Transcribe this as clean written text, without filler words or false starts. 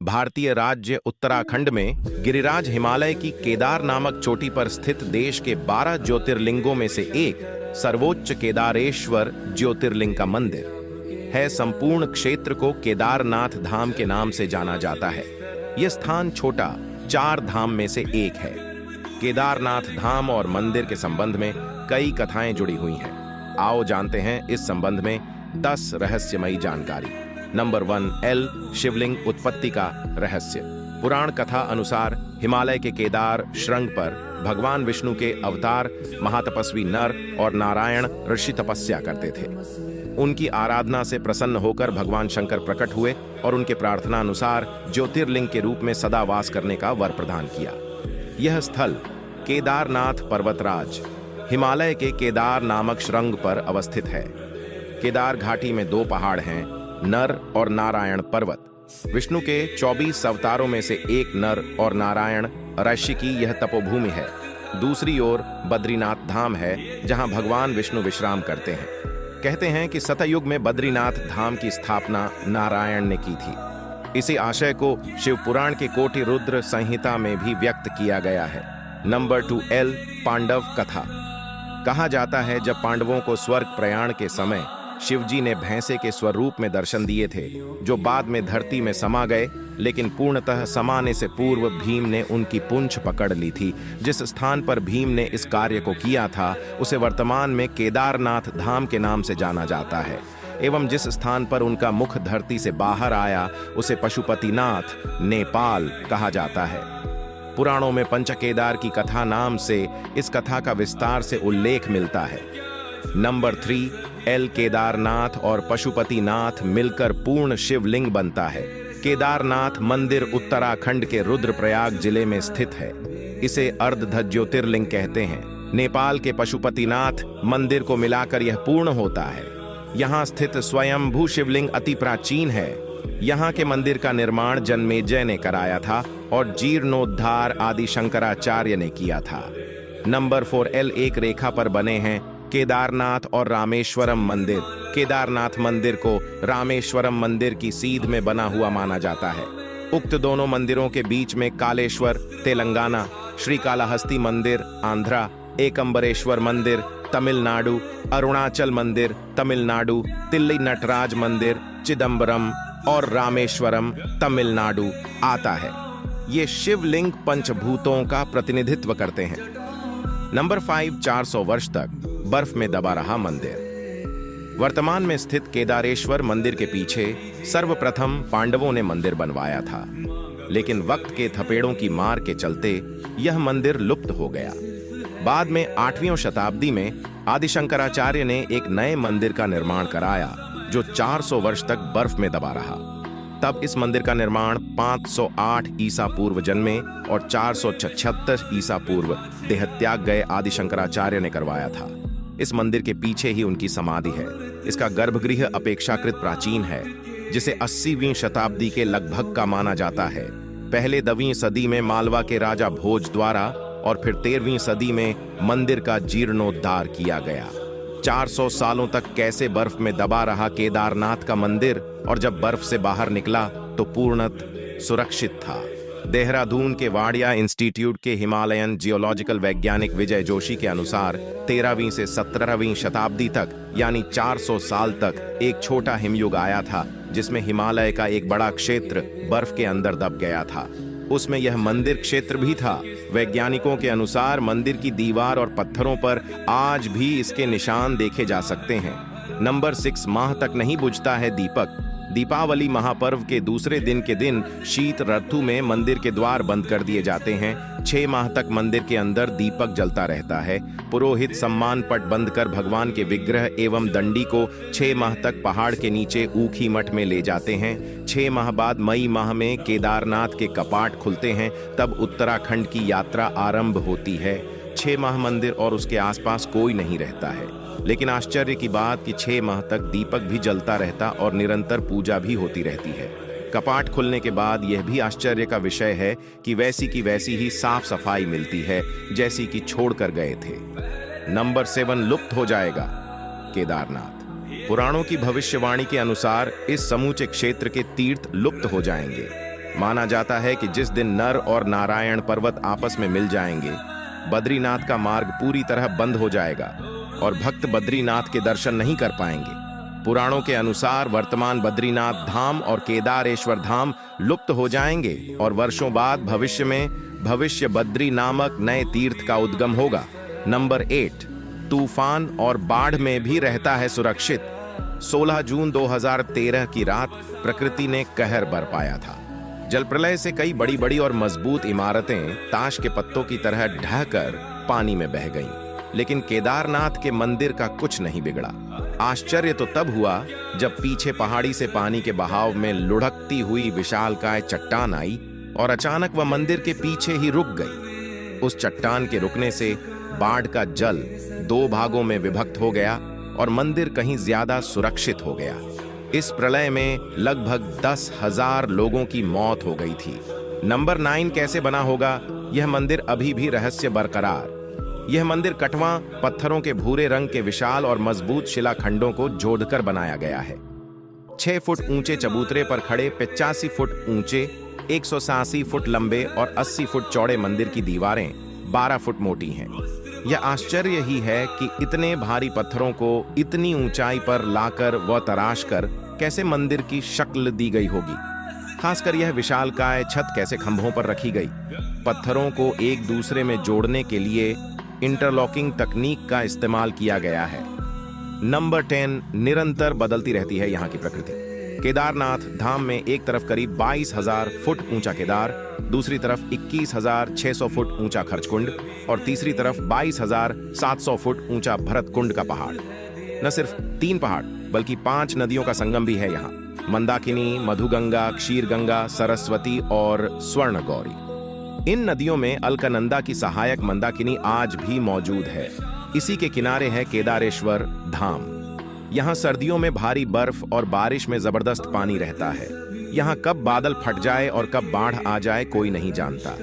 भारतीय राज्य उत्तराखंड में गिरिराज हिमालय की केदार नामक चोटी पर स्थित देश के 12 ज्योतिर्लिंगों में से एक सर्वोच्च केदारेश्वर ज्योतिर्लिंग का मंदिर है। संपूर्ण क्षेत्र को केदारनाथ धाम के नाम से जाना जाता है। यह स्थान छोटा 4 धाम में से एक है। केदारनाथ धाम और मंदिर के संबंध में कई कथाएं जुड़ी हुई हैं। आओ जानते हैं इस संबंध में 10 रहस्यमयी जानकारी। नंबर 1, एल शिवलिंग उत्पत्ति का रहस्य। पुराण कथा अनुसार हिमालय के केदार श्रृंग पर भगवान विष्णु के अवतार महातपस्वी नर और नारायण ऋषि तपस्या करते थे। उनकी आराधना से प्रसन्न होकर भगवान शंकर प्रकट हुए और उनके प्रार्थना अनुसार ज्योतिर्लिंग के रूप में सदा वास करने का वर प्रदान किया। यह स्थल केदारनाथ पर्वतराज हिमालय के केदार नामक श्रृंग पर अवस्थित है। केदार घाटी में 2 पहाड़ हैं, नर और नारायण पर्वत। विष्णु के 24 अवतारों में से एक नर और नारायण ऋषि की यह तपोभूमि है। दूसरी ओर बद्रीनाथ धाम है, जहां भगवान विष्णु विश्राम करते हैं। कहते हैं कि सतयुग में बद्रीनाथ धाम की स्थापना नारायण ने की थी। इसी आशय को शिव पुराण के कोटि रुद्र संहिता में भी व्यक्त किया गया है। नंबर 2, एल पांडव कथा। कहा जाता है जब पांडवों को स्वर्ग प्रयाण के समय शिवजी ने भैंसे के स्वरूप में दर्शन दिए थे, जो बाद में धरती में समा गए, लेकिन पूर्णतः समाने से पूर्व भीम ने उनकी पूंछ पकड़ ली थी। जिस स्थान पर भीम ने इस कार्य को किया था उसे वर्तमान में केदारनाथ धाम के नाम से जाना जाता है, एवं जिस स्थान पर उनका मुख धरती से बाहर आया उसे पशुपतिनाथ नेपाल कहा जाता है। पुराणों में पंचकेदार की कथा नाम से इस कथा का विस्तार से उल्लेख मिलता है। नंबर 3, एल केदारनाथ और पशुपतिनाथ मिलकर पूर्ण शिवलिंग बनता है। केदारनाथ मंदिर उत्तराखंड के रुद्रप्रयाग जिले में स्थित है। इसे अर्धध्वज ज्योतिर्लिंग कहते हैं। नेपाल के पशुपतिनाथ मंदिर को मिलाकर यह पूर्ण होता है। यहाँ स्थित स्वयंभू शिवलिंग अति प्राचीन है। यहाँ के मंदिर का निर्माण जन्मेजय ने कराया था और जीर्णोद्धार आदि शंकराचार्य ने किया था। नंबर 4, एल एक रेखा पर बने हैं केदारनाथ और रामेश्वरम मंदिर। केदारनाथ मंदिर को रामेश्वरम मंदिर की सीध में बना हुआ माना जाता है। उक्त दोनों मंदिरों के बीच में कालेश्वर तेलंगाना, श्रीकालाहस्ती मंदिर आंध्रा, एकम्बरेश्वर मंदिर तमिलनाडु, अरुणाचल मंदिर तमिलनाडु, तिल्ली नटराज मंदिर चिदम्बरम और रामेश्वरम तमिलनाडु आता है। ये शिवलिंग पंचभूतों का प्रतिनिधित्व करते हैं। नंबर 5, 400 वर्ष तक बर्फ में दबा रहा मंदिर। वर्तमान में स्थित केदारेश्वर मंदिर के पीछे सर्वप्रथम पांडवों ने मंदिर बनवाया था, लेकिन वक्त के थपेड़ों की मार के चलते यह मंदिर लुप्त हो गया। बाद में 8वीं शताब्दी में आदि शंकराचार्य ने एक नए मंदिर का निर्माण कराया, जो 400 वर्ष तक बर्फ में दबा रहा। तब इस मंदिर का निर्माण 508 ईसा पूर्व जन्मे और 476 ईसा पूर्व देहत्याग गए आदि शंकराचार्य ने करवाया था। इस मंदिर के पीछे ही उनकी समाधि है। इसका गर्भगृह अपेक्षाकृत प्राचीन है, जिसे 80वीं शताब्दी के लगभग का माना जाता है। पहले 10वीं सदी में मालवा के राजा भोज द्वारा और फिर 13वीं सदी में मंदिर का जीर्णोद्धार किया गया। 400 सालों तक कैसे बर्फ में दबा रहा केदारनाथ का मंदिर, और जब बर्फ से बाहर निकला तो पूर्णतः सुरक्षित था। देहरादून के वाडिया इंस्टीट्यूट के हिमालयन जियोलॉजिकल वैज्ञानिक विजय जोशी के अनुसार 13वीं से 17वीं शताब्दी तक यानी 400 साल तक एक छोटा हिमयुग आया था, जिसमें हिमालय का एक बड़ा क्षेत्र बर्फ के अंदर दब गया था। उसमें यह मंदिर क्षेत्र भी था। वैज्ञानिकों के अनुसार मंदिर की दीवार और पत्थरों पर आज भी इसके निशान देखे जा सकते हैं। नंबर 6, माह तक नहीं बुझता है दीपक। दीपावली महापर्व के दूसरे दिन के दिन शीत ऋतु में मंदिर के द्वार बंद कर दिए जाते हैं। 6 माह तक मंदिर के अंदर दीपक जलता रहता है। पुरोहित सम्मान पट बंद कर भगवान के विग्रह एवं दंडी को 6 माह तक पहाड़ के नीचे ऊखी मठ में ले जाते हैं। 6 माह बाद मई माह में केदारनाथ के कपाट खुलते हैं, तब उत्तराखंड की यात्रा आरंभ होती है। 6 माह मंदिर और उसके आसपास कोई नहीं रहता है, लेकिन आश्चर्य की बात कि 6 माह तक दीपक भी जलता रहता और निरंतर पूजा भी होती रहती है। कपाट खुलने के बाद यह भी आश्चर्य का विषय है कि वैसी की वैसी ही साफ सफाई मिलती है जैसी कि छोड़कर गए थे। नंबर 7, लुप्त हो जाएगा केदारनाथ। पुराणों की भविष्यवाणी के अनुसार इस समूचे क्षेत्र के तीर्थ लुप्त हो जाएंगे। माना जाता है कि जिस दिन नर और नारायण पर्वत आपस में मिल जाएंगे, बद्रीनाथ का मार्ग पूरी तरह बंद हो जाएगा और भक्त बद्रीनाथ के दर्शन नहीं कर पाएंगे। पुराणों के अनुसार वर्तमान बद्रीनाथ धाम और केदारेश्वर धाम लुप्त हो जाएंगे और वर्षों बाद भविष्य में भविष्य बद्री नामक नए तीर्थ का उद्गम होगा। नंबर 8, तूफान और बाढ़ में भी रहता है सुरक्षित। 16 जून 2013 की रात प्रकृति ने कहर बरपाया था। जल प्रलय से कई बड़ी बड़ी और मजबूत इमारतें ताश के पत्तों की तरह ढहकर पानी में बह गईं। लेकिन केदारनाथ के मंदिर का कुछ नहीं बिगड़ा। आश्चर्य तो तब हुआ जब पीछे पहाड़ी से पानी के बहाव में लुढ़कती हुई विशालकाय चट्टान आई और अचानक वह मंदिर के पीछे ही रुक गई। उस चट्टान के रुकने से बाढ़ का जल 2 भागों में विभक्त हो गया और मंदिर कहीं ज्यादा सुरक्षित हो गया। इस प्रलय में लगभग 10,000 लोगों की मौत हो गई थी। नंबर 9 कैसे बना होगा? यह मंदिर अभी भी रहस्य बरकरार। यह मंदिर कटवा पत्थरों के भूरे रंग के विशाल और मजबूत शिलाखंडों को जोड़कर बनाया गया है। 6 फुट ऊंचे चबूतरे पर खड़े 85 फुट ऊंचे, 187 फुट लंबे और 80 फुट चौड़े मंदिर की दीवारें 12 फुट मोटी हैं। यह आश्चर्य ही है कि इतने भारी पत्थरों को इतनी ऊंचाई पर लाकर व तराश कर कैसे मंदिर की शक्ल दी गई होगी। खासकर यह विशालकाय छत कैसे खंभों पर रखी गई। पत्थरों को एक दूसरे में जोड़ने के लिए इंटरलॉकिंग तकनीक का इस्तेमाल किया गया है। नंबर 10, निरंतर बदलती रहती है यहाँ की प्रकृति। केदारनाथ धाम में एक तरफ करीब 22,000 फुट ऊंचा केदार, दूसरी तरफ 21,600 फुट ऊंचा खर्चकुंड और तीसरी तरफ 22,700 फुट ऊंचा भरतकुंड का पहाड़। न सिर्फ 3 पहाड़ बल्कि 5 नदियों का संगम भी है यहाँ। मंदाकिनी, मधुगंगा, क्षीरगंगा, सरस्वती और स्वर्ण गौरी। इन नदियों में अलकनंदा की सहायक मंदाकिनी आज भी मौजूद है। इसी के किनारे है केदारेश्वर धाम। यहाँ सर्दियों में भारी बर्फ और बारिश में जबरदस्त पानी रहता है। यहाँ कब बादल फट जाए और कब बाढ़ आ जाए कोई नहीं जानता।